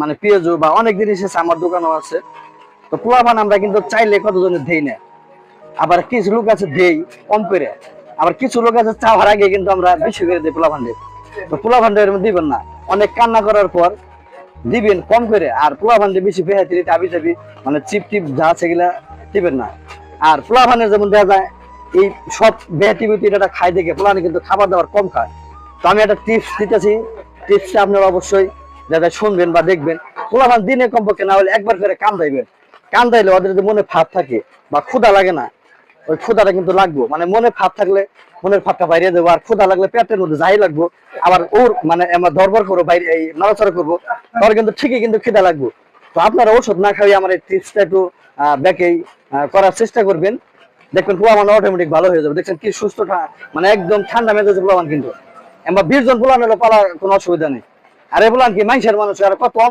মানে পেঁয়াজু বা অনেক জিনিস আছে, আমার দোকানও আছে। তো পোলাপান আমরা কিন্তু চাইলে কতজনের দেই না, আবার কিছু লোক আছে দেই কম করে, আবার কিছু লোক আছে চাওয়ার আগে কিন্তু আমরা বেশি করে দিই পোলাপান দিয়ে। তো পোলাপান দিবেন না, অনেক কান্না করার পর দিবেন কম করে, আর পোলাপান দিয়ে বেশি বেহাতি আবি যাবি মানে চিপ টিপ যা আছে এগুলা দিবেন না। আর পোলাপানের যেমন দেখা যায় এই সব বেহাতি এটা খাই দেখে পোলাপান কিন্তু খাবার দাবার কম খায়। তো আমি একটা টিপস দিতেছি, টিপসটা আপনারা অবশ্যই যাতে শুনবেন বা দেখবেন। পোলাপান দিনে কমপক্ষে না হলে একবার করে কান্দাইবেন, কান্দাইলে ওদের যদি মনে ভাব থাকে বা ক্ষুধা লাগে না, ওই ক্ষুধাটা কিন্তু লাগবো, মানে মনে ভাব থাকলে মনের ভাবটা বাইরে দেবো, আর ক্ষুধা লাগলে পেটের মধ্যে যাই লাগবো, আবার ওর মানে আমরা দরবার করবো বাইরে এই নড়াচড়া করবো, তাহলে কিন্তু ঠিকই কিন্তু খিদা লাগবো। তো আপনারা ওষুধ না খাইয়ে আমার এই টিপসটা একটু ব্যাকেই করার চেষ্টা করবেন, দেখবেন পোলাপান অটোমেটিক ভালো হয়ে যাবে। দেখছেন কি সুস্থ, মানে একদম ঠান্ডা মেজাজে পোলাপান কিন্তু। আমরা 20 জন পোলাপান হলে পালা কোনো অসুবিধা নেই। আর এই পোলাপান কি মানুষের মানুষ আর কত